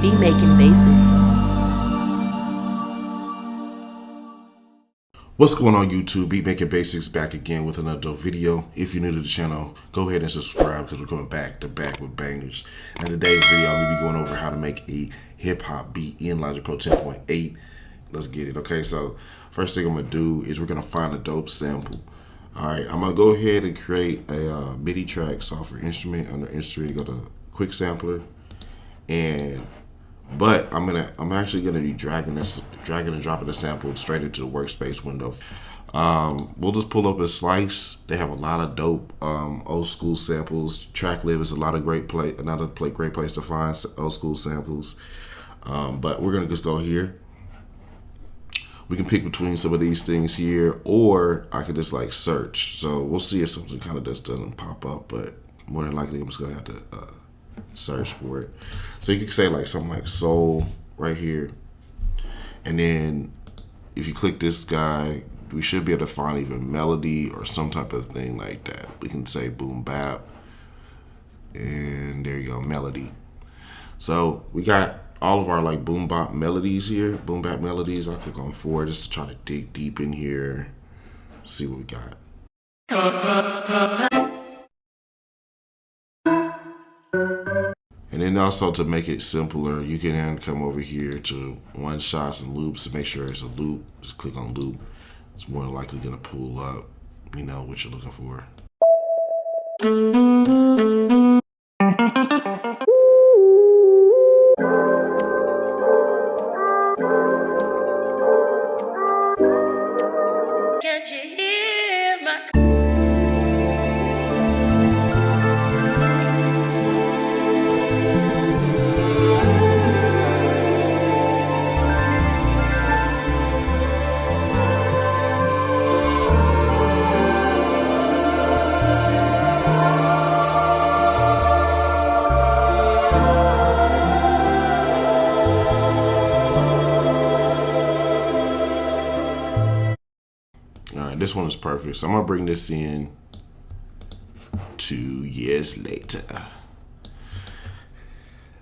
Beat making basics. What's going on YouTube? Beat Making Basics back again with another video. If you're new to the channel, go ahead and subscribe because we're coming back to back with bangers. And today's video, I'm going to be going over how to make a hip hop beat in Logic Pro 10.8. Let's get it. Okay, so first thing I'm going to do is we're going to find a dope sample. All right, I'm going to go ahead and create a MIDI track software instrument. Under instrument, go to quick sampler, but I'm actually gonna be dragging and dropping the sample straight into the workspace window. We'll just pull up a slice. They have a lot of dope old school samples. TrackLib is great place to find old school samples. But we're gonna just go here. We can pick between some of these things here, or I could just like search. So we'll see if something kind of just doesn't pop up, but more than likely I'm just gonna have to search for it. So you can say like something like soul right here, and then if you click this guy, we should be able to find even melody or some type of thing like that. We can say boom bap, and there you go, melody. So we got all of our like boom bap melodies here, boom bap melodies. I'll click on 4 just to try to dig deep in here, see what we got. And then also to make it simpler, you can then come over here to one shots and loops to make sure it's a loop. Just click on loop. It's more likely gonna pull up, you know, what you're looking for. Can't you hear my... This one is perfect. So I'm gonna bring this in 2 years later.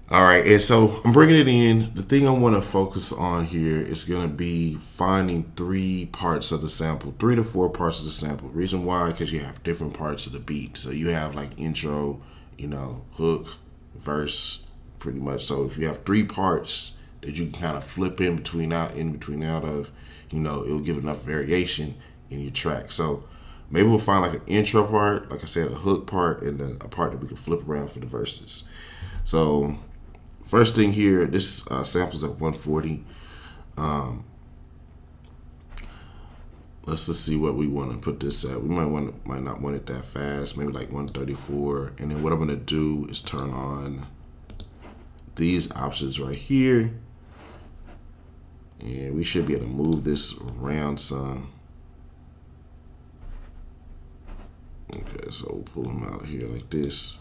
All right, and so I'm bringing it in. The thing I want to focus on here is gonna be finding 3 parts of the sample, 3 to 4 parts of the sample. Reason why, because you have different parts of the beat. So you have like intro, you know, hook, verse, pretty much. So if you have 3 parts that you can kind of flip in between out of, you know, it will give enough variation in your track. So maybe we'll find like an intro part, like I said, a hook part, and then a part that we can flip around for the verses. So first thing here, this samples at 140. Let's just see what we want to put this at. We might not want it that fast, maybe like 134. And then what I'm gonna do is turn on these options right here, and we should be able to move this around some. Okay, so we'll pull them out here like this.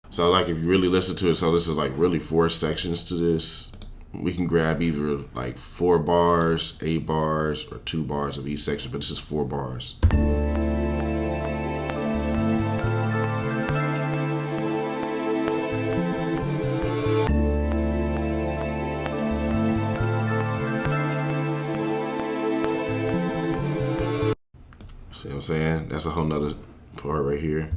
So like if you really listen to it, so this is like really 4 sections to this. We can grab either like 4 bars, 8 bars, or 2 bars of each section, but this is 4 bars. See what I'm saying? That's a whole nother part right here.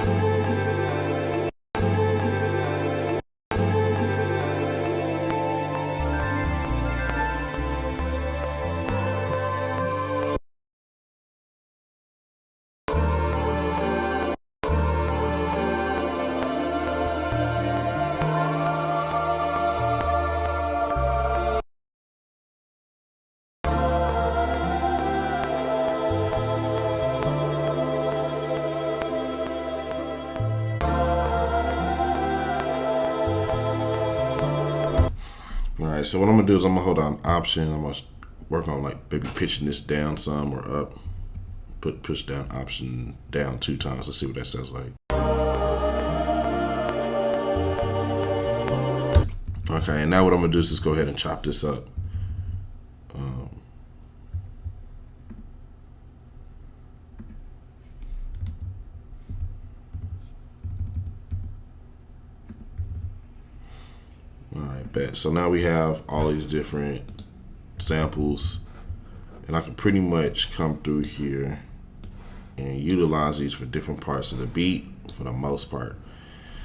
All right, so what I'm gonna do is I'm gonna hold down Option. I'm gonna work on like maybe pitching this down some or up. Push down Option down 2 times. Let's see what that sounds like. Okay, and now what I'm gonna do is just go ahead and chop this up. All right, bet. So now we have all these different samples, and I can pretty much come through here and utilize these for different parts of the beat for the most part.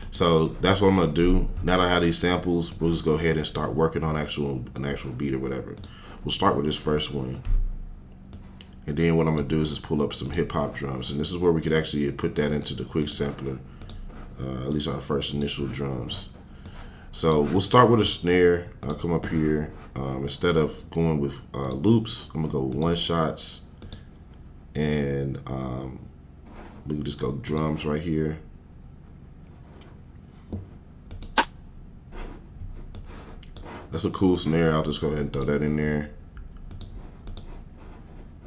So that's what I'm gonna do. Now that I have these samples, we'll just go ahead and start working on an actual beat or whatever. We'll start with this first one. And then what I'm gonna do is just pull up some hip hop drums. And this is where we could actually put that into the quick sampler, at least our first initial drums. So we'll start with a snare. I'll come up here. Instead of going with loops, I'm gonna go with one shots. And we can just go drums right here. That's a cool snare. I'll just go ahead and throw that in there.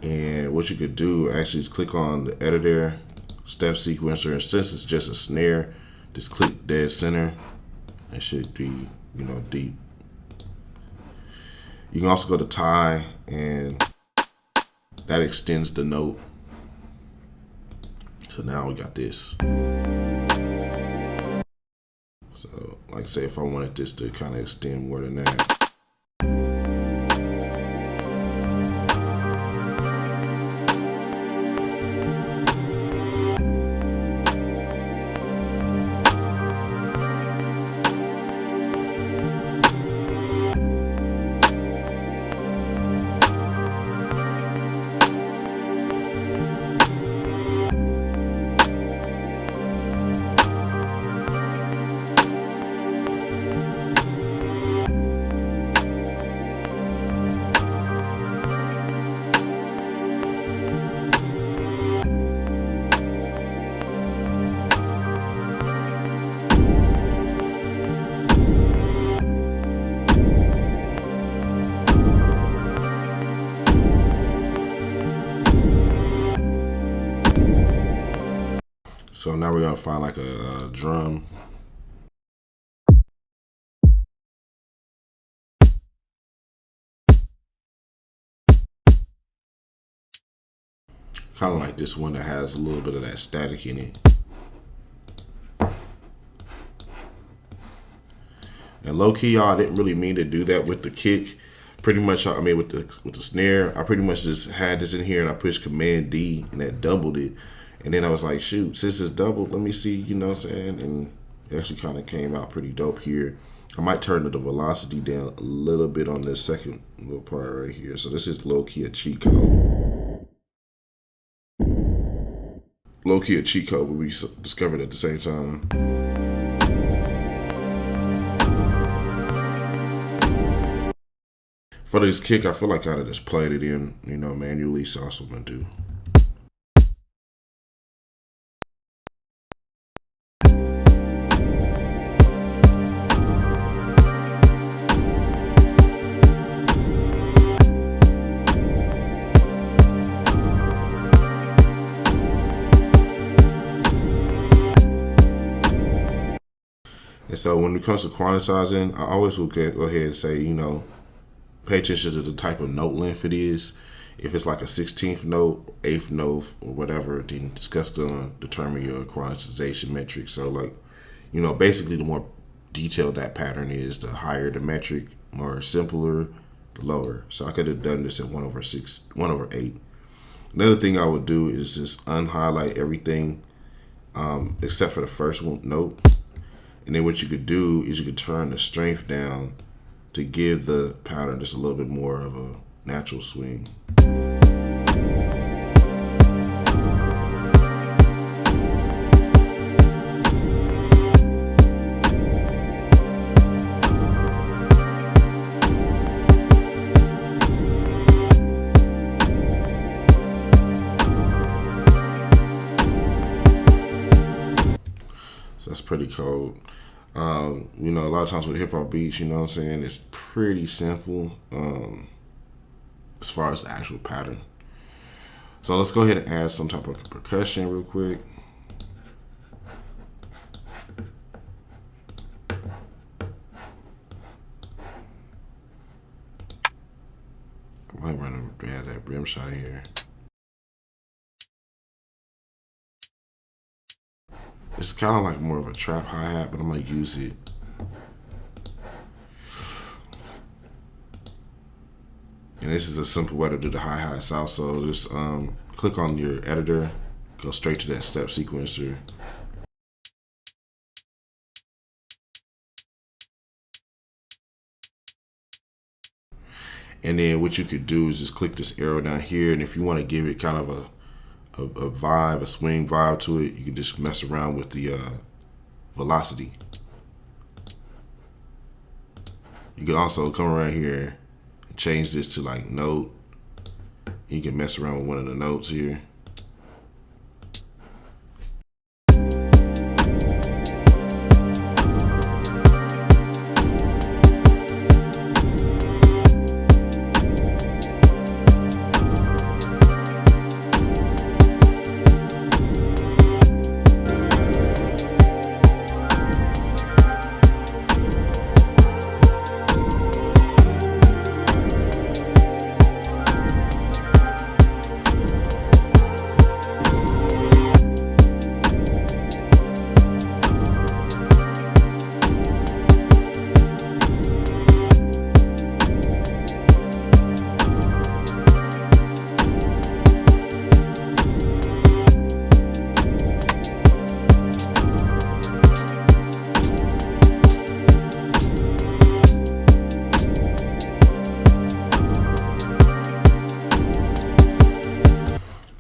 And what you could do actually is click on the editor, step sequencer, and since it's just a snare, just click dead center. It should be, deep. You can also go to tie, and that extends the note. So now we got this. So, like say if I wanted this to kind of extend more than that. So now we're gonna find like a drum. Kind of like this one that has a little bit of that static in it. And low key, y'all, I didn't really mean to do that with the kick. Pretty much, I mean with the snare, I pretty much just had this in here and I pushed Command D and that doubled it. And then I was like, shoot, since it's doubled, let me see, you know what I'm saying? And it actually kind of came out pretty dope here. I might turn the velocity down a little bit on this second little part right here. So this is low key a cheat code. Low key a cheat code, but we discovered at the same time. For this kick, I feel like I kind of just played it in, manually. So that's what I'm gonna do. And so when it comes to quantizing, I always will go ahead and say, pay attention to the type of note length it is. If it's like a 16th note, 8th note, or whatever, then discuss to determine your quantization metric. So basically the more detailed that pattern is, the higher the metric, more simpler, the lower. So I could have done this at 1/6, 1/8. Another thing I would do is just unhighlight everything except for the first note. And then what you could do is you could turn the strength down to give the pattern just a little bit more of a natural swing. So that's pretty cold. A lot of times with hip hop beats, it's pretty simple as far as the actual pattern. So let's go ahead and add some type of percussion real quick. might run that rim shot in here. It's kind of like more of a trap hi-hat, but I'm gonna use it. And this is a simple way to do the hi-hats also. Just click on your editor, go straight to that step sequencer. And then what you could do is just click this arrow down here, and if you want to give it kind of a vibe, a swing vibe to it, you can just mess around with the velocity. You can also come around here and change this to like note. You can mess around with one of the notes here.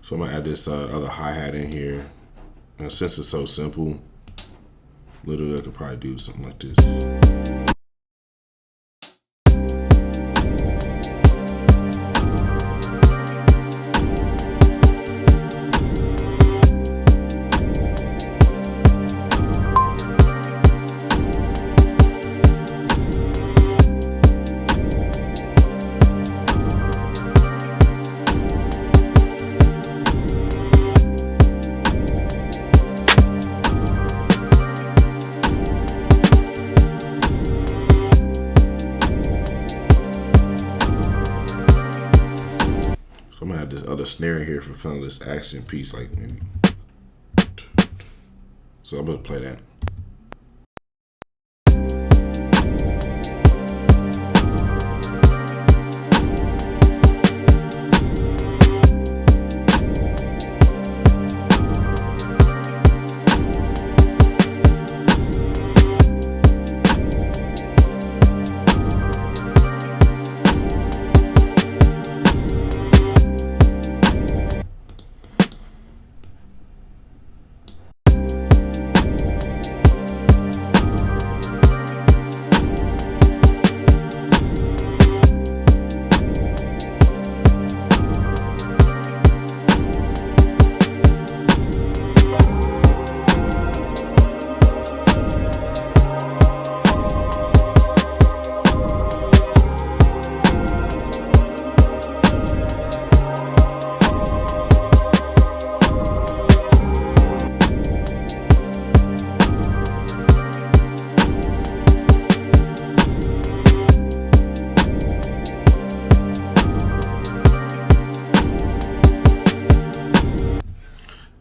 So I'm gonna add this other hi-hat in here. And since it's so simple, literally I could probably do something like this. So I'm gonna add this other snare here for kind of this accent piece, like maybe. So I'm gonna play that.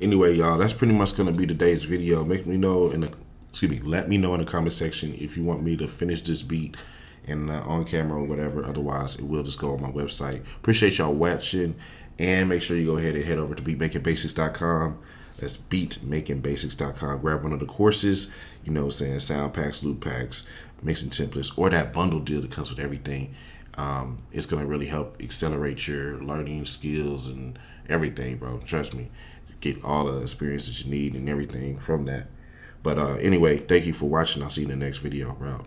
Anyway, y'all, that's pretty much gonna be today's video. Let me know in the comment section if you want me to finish this beat and on camera or whatever. Otherwise, it will just go on my website. Appreciate y'all watching, and make sure you go ahead and head over to beatmakingbasics.com. That's beatmakingbasics.com. Grab one of the courses, you know what I'm saying, sound packs, loop packs, mixing templates, or that bundle deal that comes with everything. It's gonna really help accelerate your learning skills and everything, bro. Trust me. Get all the experience that you need and everything from that. But anyway, thank you for watching. I'll see you in the next video, bro.